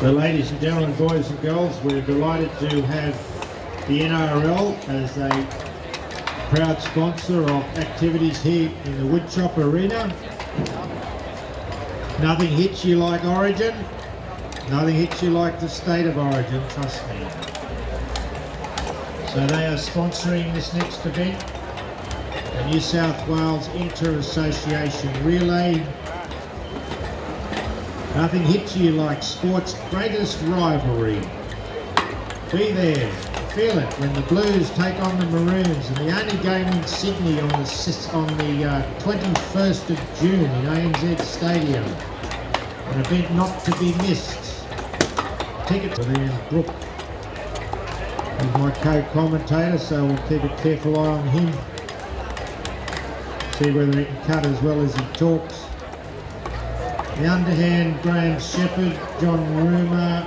So ladies and gentlemen, boys and girls, we're delighted to have the NRL as a proud sponsor of activities here in the Woodchop Arena. Nothing hits you like Origin. Nothing hits you like the state of Origin, trust me. So they are sponsoring this next event, the New South Wales Inter-Association Relay. Nothing hits you like sport's greatest rivalry. Be there, feel it when the Blues take on the Maroons in the only game in Sydney on the 21st of June in ANZ Stadium. An event not to be missed. Tickets are there in Brook. He's my co-commentator, so we'll keep a careful eye on him. See whether he can cut as well as he talks. The underhand, Graham Shepherd, John Rumour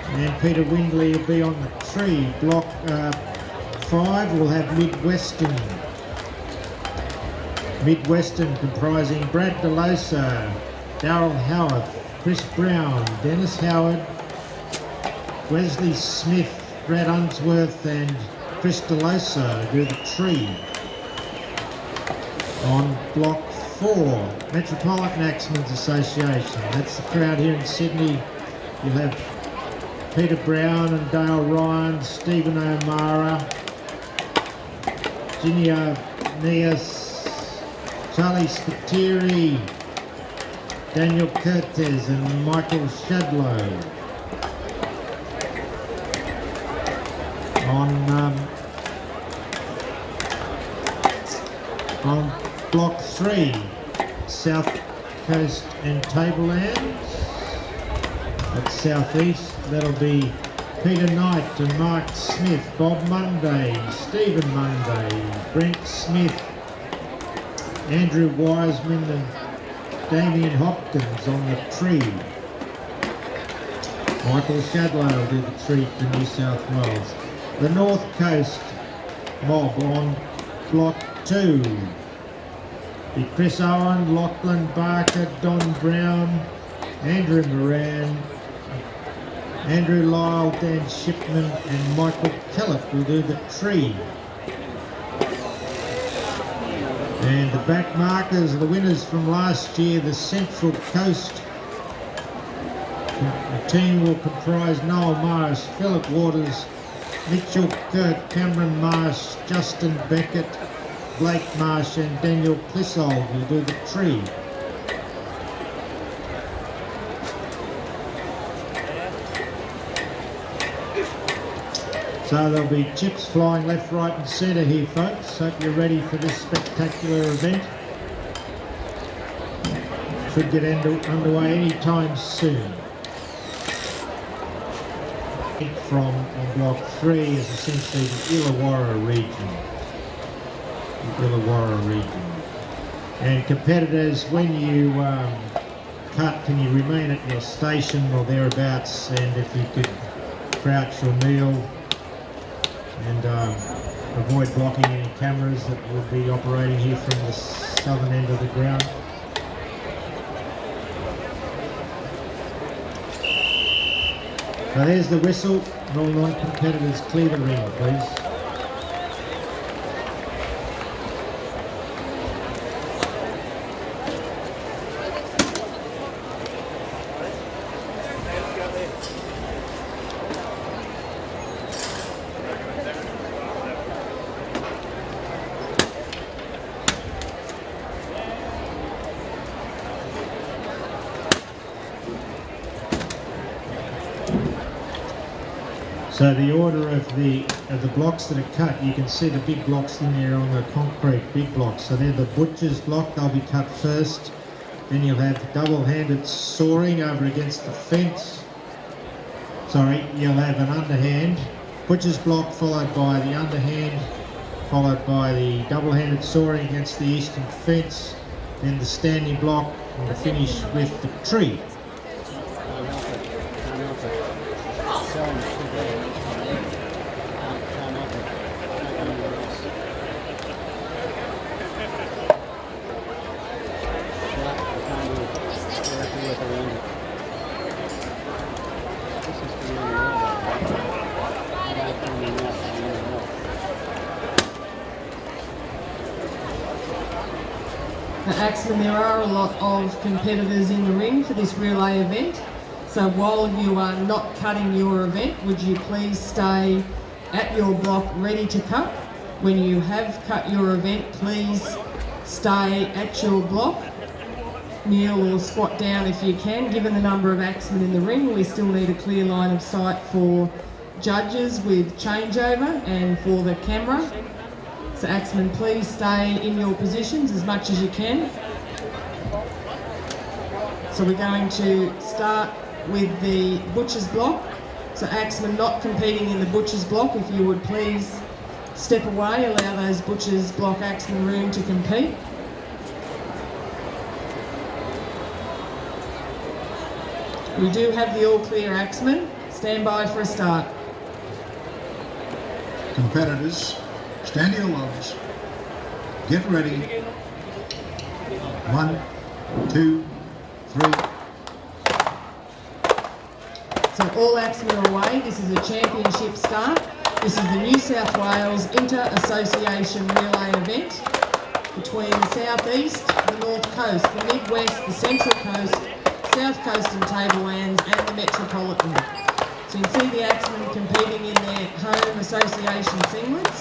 and Peter Windley will be on the tree. Block 5 will have Midwestern comprising Brad Delosa, Darryl Howard, Chris Brown, Dennis Howard, Wesley Smith, Brad Unsworth and Chris Delosa do the tree. On block 4, Metropolitan Axemen's Association. That's the crowd here in Sydney. You'll have Peter Brown and Dale Ryan, Stephen O'Mara, Ginia Nias, Charlie Spiteri, Daniel Curtis and Michael Shadlow. On block 3, South Coast and Tablelands. That's southeast. That'll be Peter Knight and Mark Smith, Bob Monday, Stephen Monday, Brent Smith, Andrew Wiseman and Damien Hopkins on the tree. Michael Shadlow will do the tree for New South Wales. The North Coast mob on block 2. Be Chris Owen, Lachlan Barker, Don Brown, Andrew Moran, Andrew Lyle, Dan Shipman and Michael Kellett will do the tree. And the back markers, the winners from last year, the Central Coast. The team will comprise Noel Marsh, Philip Waters, Mitchell Kirk, Cameron Marsh, Justin Beckett, Blake Marsh and Daniel Clissold will do the tree. So there'll be chips flying left, right and centre here, folks. Hope you're ready for this spectacular event. Should get underway anytime soon. From on block 3 is essentially the Illawarra region. And competitors, when you cut, can you remain at your station or thereabouts, and if you could crouch your meal and avoid blocking any cameras that will be operating here from the southern end of the ground. So there's the whistle, and all non-competitors clear the ring, please. So the order of the blocks that are cut, you can see the big blocks in there on the concrete, big blocks. So they're the butcher's block, they'll be cut first. Then you'll have double-handed soaring over against the fence. Sorry, you'll have an underhand. Butcher's block followed by the underhand, followed by the double-handed soaring against the eastern fence. Then the standing block and the finish with the tree. Axemen, there are a lot of competitors in the ring for this relay event. So while you are not cutting your event, would you please stay at your block ready to cut? When you have cut your event, please stay at your block. Kneel or squat down if you can. Given the number of axemen in the ring, we still need a clear line of sight for judges with changeover and for the camera. So axemen, please stay in your positions as much as you can. So we're going to start with the butcher's block. So axemen not competing in the butcher's block, if you would please step away, allow those butcher's block axemen room to compete. We do have the all clear axemen. Stand by for a start. Competitors, stand to your lobs. Get ready. 1, 2, 3. So all axemen are away. This is a championship start. This is the New South Wales Inter-Association Relay event between the South East, the North Coast, the Midwest, the Central Coast, South Coast and Tablelands and the Metropolitan. So you can see the axemen competing in their home association singlets.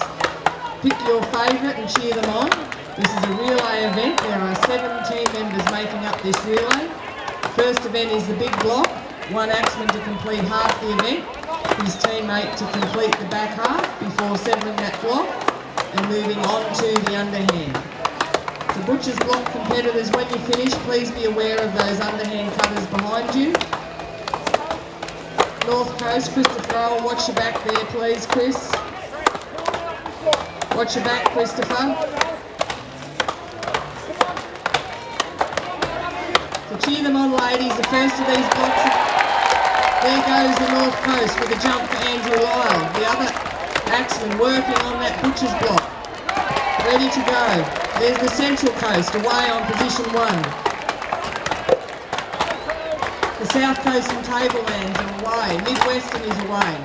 Pick your favourite and cheer them on. This is a relay event. There are 7 team members making up this relay. First event is the big block. One axeman to complete half the event. His teammate to complete the back half before settling that block and moving on to the underhand. The butcher's block competitors, when you finish, please be aware of those underhand cutters behind you. North Coast, Christopher Owen, watch your back there please, Chris. Watch your back, Christopher. So cheer them on, ladies. The first of these blocks, there goes the North Coast with a jump for Andrew Lyle. The other axeman working on that butcher's block. Ready to go. There's the Central Coast away on position 1. The South Coast and Tablelands are away. Midwestern is away.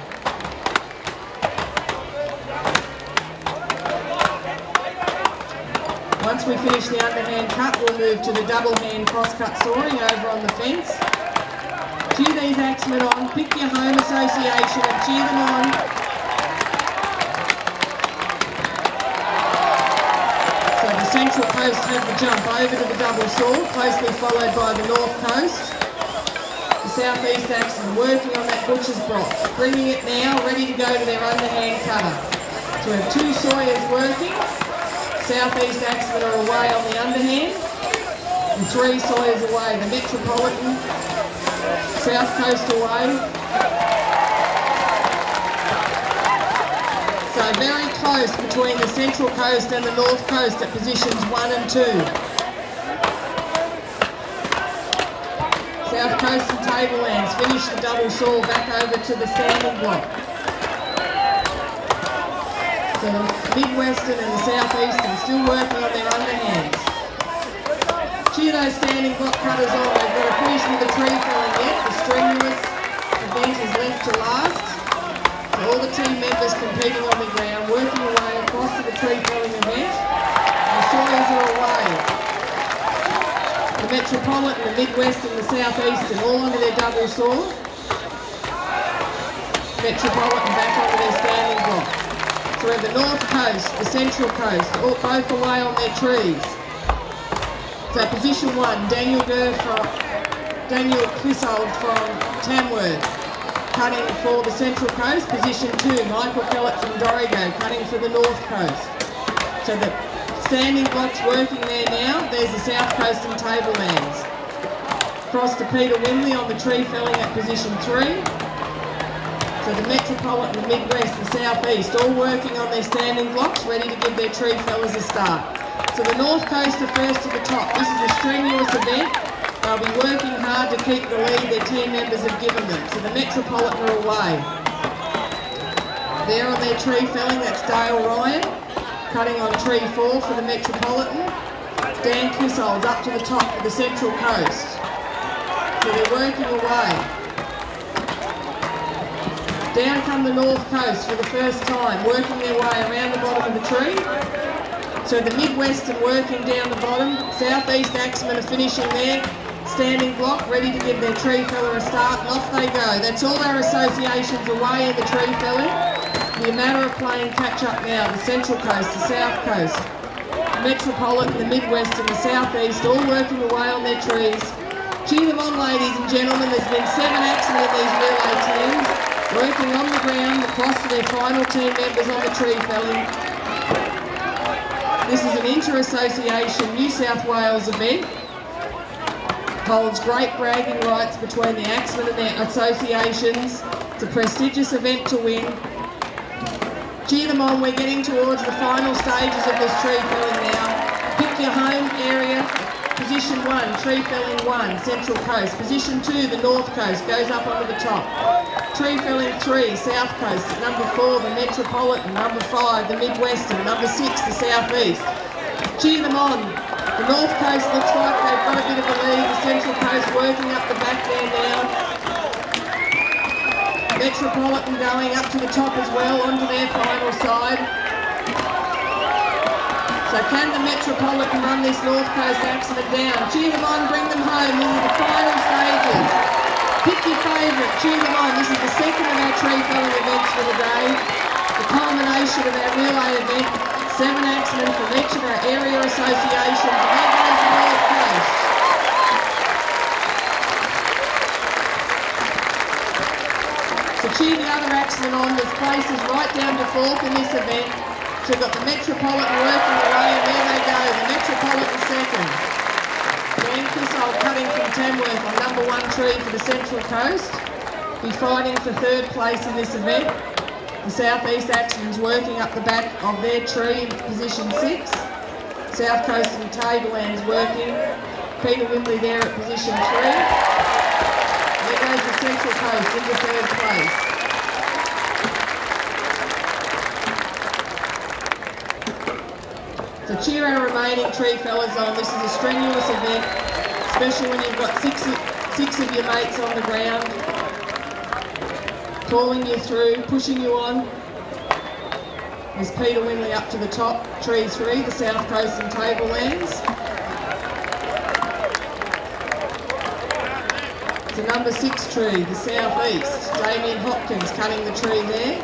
Once we finish the underhand cut, we'll move to the double hand cross-cut soaring over on the fence. Cheer these axemen on. Pick your home association and cheer them on. The Central Coast have the jump over to the double saw, closely followed by the North Coast. The South East axemen working on that butcher's block, bringing it now, ready to go to their underhand cutter. So we have 2 sawyers working. South East axemen are away on the underhand, and 3 sawyers away. The Metropolitan, South Coast away. So very close between the Central Coast and the North Coast at positions 1 and 2. South Coast and Tablelands finish the double saw back over to the standing block. So the Midwestern and the South Eastern still working on their underhands. Cheer those standing block cutters on. They've got to finish with the tree felling yet. The strenuous event is left to last. So all the team members competing on the ground, working away across to the tree felling event. The sawyers are away. The Metropolitan, the Midwest and the South Eastern all under their double saw. Metropolitan back onto their standing block. So we have the North Coast, the Central Coast, all both away on their trees. So position 1, Daniel Clissold from Tamworth. Cutting for the Central Coast. Position 2, Michael Kellett from Dorrigo, cutting for the North Coast. So the standing blocks working there now. There's the South Coast and Tablelands. Cross to Peter Wimley on the tree felling at position 3. So the Metropolitan, the Midwest, the South East, all working on their standing blocks, ready to give their tree fellers a start. So the North Coast are first to the top. This is a strenuous event. They'll be working hard to keep the lead their team members have given them. So the Metropolitan are away. There on their tree felling, that's Dale Ryan, cutting on tree 4 for the Metropolitan. Dan Clissold's up to the top for the Central Coast. So they're working away. Down come the North Coast for the first time, working their way around the bottom of the tree. So the Midwestern working down the bottom. Southeast axemen are finishing there. Standing block, ready to give their tree feller a start, and off they go. That's all our associations away in the tree felling. It'll be a matter of playing catch up now. The Central Coast, the South Coast, the Metropolitan, the Midwest and the Southeast, all working away on their trees. Cheer them on, ladies and gentlemen. There's been 7 axemen in these relay teams, working on the ground across to their final team members on the tree felling. This is an inter-association New South Wales event. Holds great bragging rights between the axemen and their associations. It's a prestigious event to win. Cheer them on. We're getting towards the final stages of this tree felling now. Pick your home area. Position 1, tree felling 1, Central Coast. Position 2, the North Coast, goes up onto the top. Tree felling 3, South Coast. At number 4, the Metropolitan. Number 5, the Midwestern. Number 6, the Southeast. Cheer them on. The North Coast looks like they've got a bit of a lead. The Central Coast working up the back there now. Metropolitan going up to the top as well, onto their final side. So can the Metropolitan run this North Coast axemen down? Cheer them on, bring them home into the final stages. Pick your favourite, cheer them on. This is the second of our tree felling events for the day. The culmination of our relay event. 7 axemen from each of our area associations. And there goes the North Coast. So cheer the other axemen on. There's places right down to 4th in this event. So we've got the Metropolitan working away, and there they go, the Metropolitan second. Dan Kissel cutting from Tamworth on number 1 tree for the Central Coast. Be fighting for 3rd place in this event. The Southeast axemen's working up the back of their tree in position 6. South Coast and Tablelands working. Peter Wimbley there at position 3. There goes the Central Coast into 3rd place. So cheer our remaining tree fellas on. This is a strenuous event, especially when you've got six of your mates on the ground, pulling you through, pushing you on. There's Peter Wimbley up to the top, tree 3, the South Coast and Tablelands. The number 6 tree, the Southeast, Damien Hopkins cutting the tree there.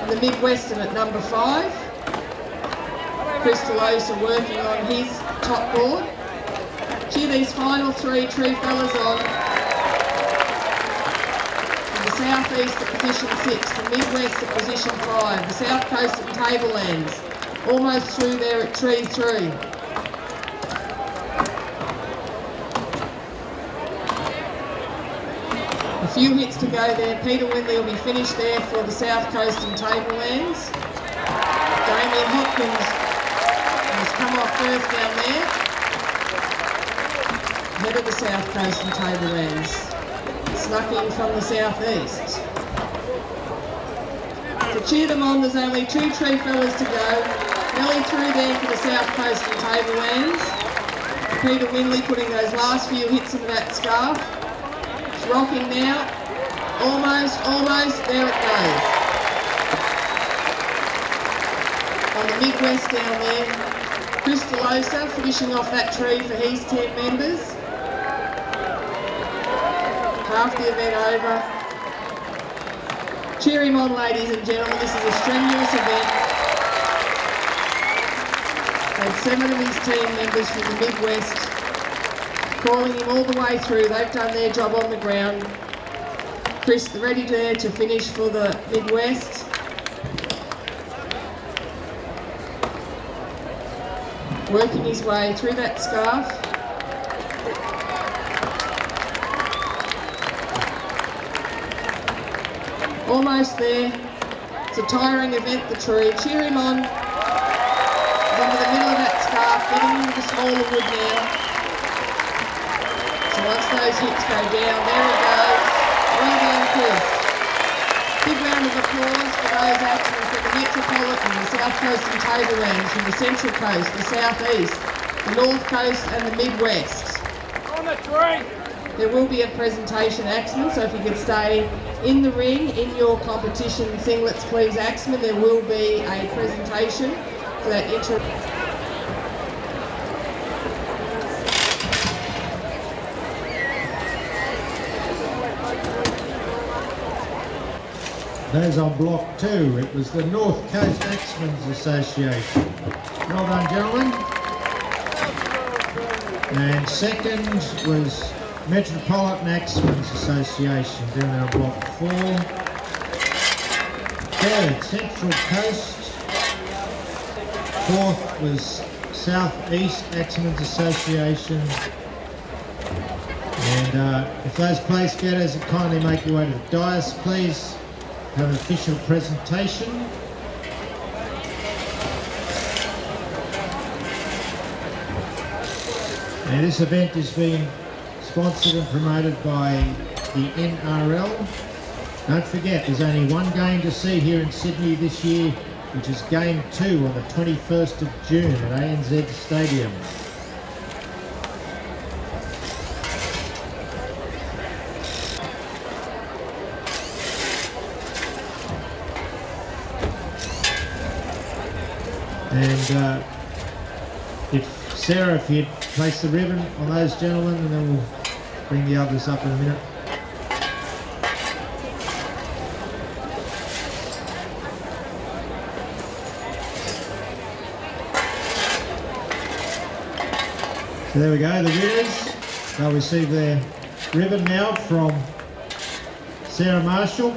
And the Midwestern at number 5. Crystalosa working on his top board. Cheer these final 3 tree fellas on. And the Southeast at position 6, the Midwest at position 5, the South Coast at Tablelands, almost through there at tree 3. A few hits to go there. Peter Windley will be finished there for the South Coast and Tablelands. Damien Hopkins has come off first down there, ahead of the South Coast and Tablelands. Snuck in from the Southeast. To cheer them on, there's only 2 tree fellas to go. Nearly through there for the South Coast and Tablelands. Peter Windley putting those last few hits into that scarf. It's rocking now. Almost, there it goes. On the Midwest down there, Crystalosa finishing off that tree for his 10 members. Half the event over. Cheer him on, ladies and gentlemen. This is a strenuous event. Had 7 of his team members from the Midwest calling him all the way through. They've done their job on the ground. Chris ready there to finish for the Midwest. Working his way through that scarf. Almost there. It's a tiring event, the tree. Cheer him on. He's into the middle of that scarf, getting into the smaller wood now. So once those hits go down, there he goes. Well done, Chris. Big round of applause for those axemen from the Metropolitan, the South Coast and Tablelands, from the Central Coast, the Southeast, the North Coast and the Midwest. On the tree! There will be a presentation, axemen, so if you could stay in the ring, in your competition singlets please, axemen, there will be a presentation for that Those on block 2, it was the North Coast Axemen's Association. Well done, gentlemen. And second was Metropolitan Axemen's Association down there on block 4. Third, Central Coast. Fourth was South East Axemen's Association. And if those place getters would kindly make your way to the dais, please have an official presentation. And this event is being sponsored and promoted by the NRL. Don't forget, there's only one game to see here in Sydney this year, which is Game 2 on the 21st of June at ANZ Stadium. And if Sarah, if you'd place the ribbon on those gentlemen, and then we'll bring the others up in a minute. So there we go, the winners. They'll receive their ribbon now from Sarah Marshall.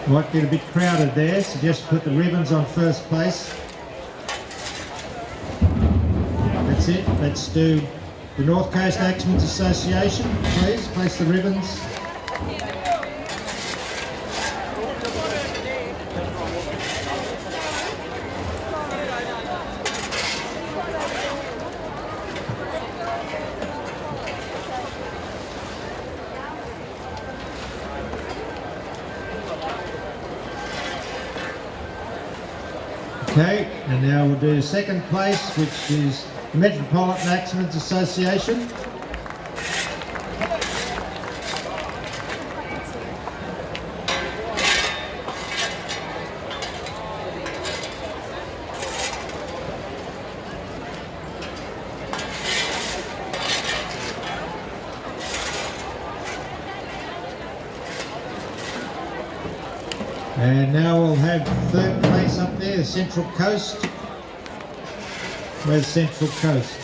Might get a bit crowded there, so just put the ribbons on first place. That's it. Let's do the North Coast Axemen's Association. Please place the ribbons. Okay, and now we'll do second place, which is the Metropolitan Axemen's Association. And now we'll have third place up there, the Central Coast. Where's Central Coast?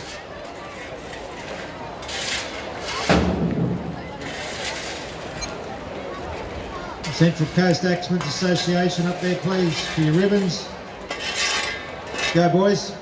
Central Coast Axemen's Association up there, please, for your ribbons. Go, boys.